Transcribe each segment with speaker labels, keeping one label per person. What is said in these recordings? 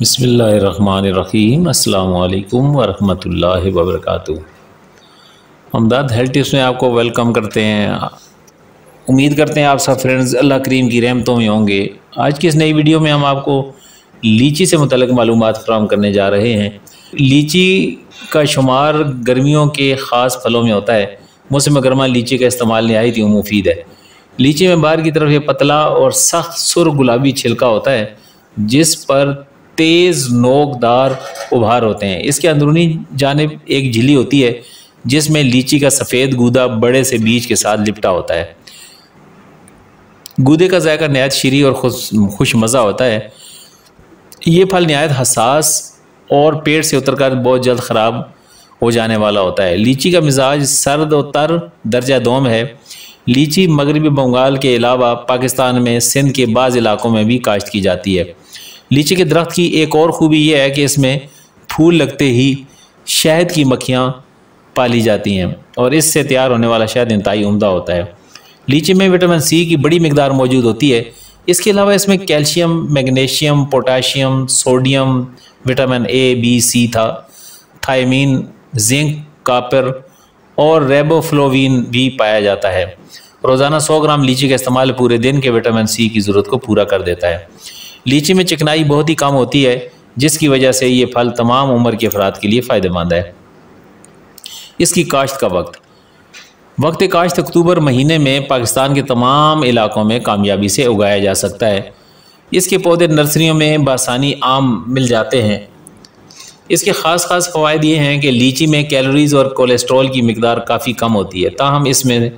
Speaker 1: बिस्मिल्लाहिर्रहमानिर्रहीम। अस्सलामु अलैकुम वरहमतुल्लाहि वबरकातुहू। हमदर्द हेल्थ टिप्स में आपको वेलकम करते हैं। उम्मीद करते हैं आप सब फ्रेंड्स अल्लाह करीम की रहमतों में होंगे। आज की इस नई वीडियो में हम आपको लीची से मुतल्लिक़ मालूमात फराहम करने जा रहे हैं। लीची का शुमार गर्मियों के ख़ास फलों में होता है। मौसम गर्मा लीची का इस्तेमाल नहायत ही मुफीद है। लीची में बाहर की तरफ ये पतला और सख्त सुर गुलाबी छिलका होता है जिस पर तेज़ नोकदार उभार होते हैं। इसके अंदरूनी जानिब एक झिल्ली होती है जिसमें लीची का सफ़ेद गूदा बड़े से बीज के साथ लिपटा होता है। गूदे का जायका नहायत शीरी और खुश मज़ा होता है। ये फल नहायत हसास और पेट से उतरकर बहुत जल्द ख़राब हो जाने वाला होता है। लीची का मिजाज सर्द और तर दर्जा दोम है। लीची मगरबी बंगाल के अलावा पाकिस्तान में सिंध के बाज़ इलाकों में भी काश्त की जाती है। लीची के दरख्त की एक और ख़ूबी यह है कि इसमें फूल लगते ही शहद की मक्खियाँ पाली जाती हैं और इससे तैयार होने वाला शहद इंतहाई उम्दा होता है। लीची में विटामिन सी की बड़ी मिकदार मौजूद होती है। इसके अलावा इसमें calcium, magnesium, potassium, sodium, vitamin A, B, C thiamine, zinc, copper और रेबोफ्लोविन भी पाया जाता है। रोज़ाना 100 ग्राम लीची का इस्तेमाल पूरे दिन के विटामिन सी की ज़रूरत को पूरा कर देता है। लीची में चिकनाई बहुत ही कम होती है जिसकी वजह से ये फल तमाम उम्र के अफराद के लिए फ़ायदेमंद है। इसकी काश्त का वक्त काश्त अक्टूबर महीने में पाकिस्तान के तमाम इलाकों में कामयाबी से उगाया जा सकता है। इसके पौधे नर्सरियों में बासानी आम मिल जाते हैं। इसके ख़ास फ़वाइद ये हैं कि लीची में कैलोरीज़ और कोलेस्ट्रॉल की मिकदार काफ़ी कम होती है, ताहम इसमें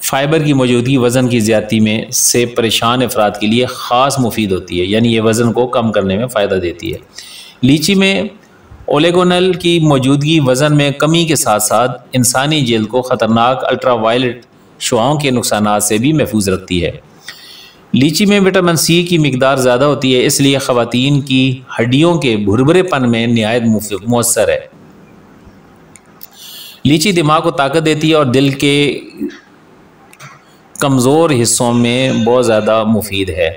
Speaker 1: फ़ाइबर की मौजूदगी वज़न की ज़्यादती में से परेशान अफराद के लिए ख़ास मुफीद होती है, यानी ये वज़न को कम करने में फ़ायदा देती है। लीची में ओलेगोनल की मौजूदगी वज़न में कमी के साथ साथ इंसानी जल्द को ख़तरनाक अल्ट्रावायलेट शुआओं के नुकसानात से भी महफूज रखती है। लीची में विटामिन सी की मिकदार ज़्यादा होती है, इसलिए ख़वातीन की हड्डियों के भुरभुरेपन में नहायत मौसर है। लीची दिमाग को ताकत देती है और दिल के कमज़ोर हिस्सों में बहुत ज़्यादा मुफीद है।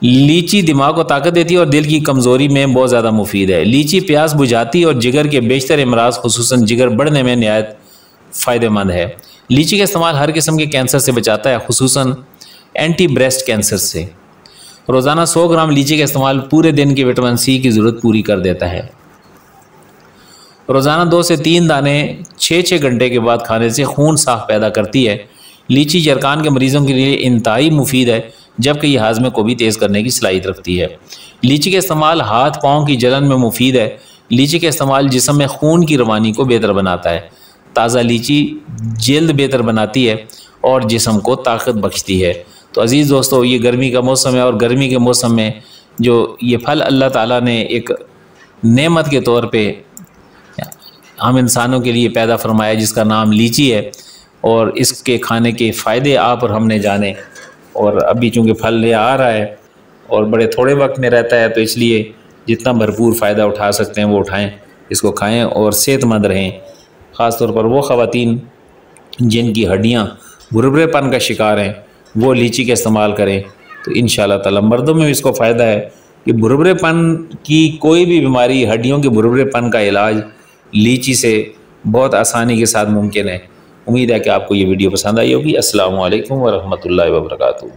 Speaker 1: लीची दिमाग को ताकत देती है और दिल की कमज़ोरी में बहुत ज़्यादा मुफीद है। लीची प्यास बुझाती और जिगर के बेशतर अमराज खुसूसन जिगर बढ़ने में नहायत फ़ायदेमंद है। लीची का इस्तेमाल हर किस्म के कैंसर से बचाता है, खुसूसन एंटी ब्रेस्ट कैंसर से। रोज़ाना 100 ग्राम लीची का इस्तेमाल पूरे दिन के विटामिन सी की ज़रूरत पूरी कर देता है। रोज़ाना 2 से 3 दाने 6 घंटे के बाद खाने से खून साफ पैदा करती है। लीची जरकान के मरीज़ों के लिए इंतहाई मुफीद है, जबकि यह हाजमे को भी तेज़ करने की सलाहियत रखती है। लीची का इस्तेमाल हाथ पाँव की जलन में मुफीद है। लीची का इस्तेमाल जिस्म में खून की रवानी को बेहतर बनाता है। ताज़ा लीची जल्द बेहतर बनाती है और जिस्म को ताकत बख्शती है। तो अज़ीज़ दोस्तों, ये गर्मी का मौसम है और गर्मी के मौसम में जो ये फल अल्लाह ताला ने एक नेमत के तौर पे हम इंसानों के लिए पैदा फरमाया जिसका नाम लीची है, और इसके खाने के फ़ायदे आप और हमने जाने। और अभी चूँकि फल ये आ रहा है और बड़े थोड़े वक्त में रहता है, तो इसलिए जितना भरपूर फ़ायदा उठा सकते हैं वो उठाएं, इसको खाएं और सेहतमंद रहें। ख़ास तौर पर वो ख़वातीन जिनकी हड्डियाँ भुरभुरेपन का शिकार हैं वो लीची का इस्तेमाल करें, तो इंशाअल्लाह ताला। मर्दों में भी इसको फ़ायदा है कि भुरभुरेपन की कोई भी बीमारी, हड्डियों के भुरभुरेपन का इलाज लीची से बहुत आसानी के साथ मुमकिन है। उम्मीद है कि आपको ये वीडियो पसंद आई होगी। अस्सलामु अलैकुम वरहमतुल्लाहि वबरकातुहू।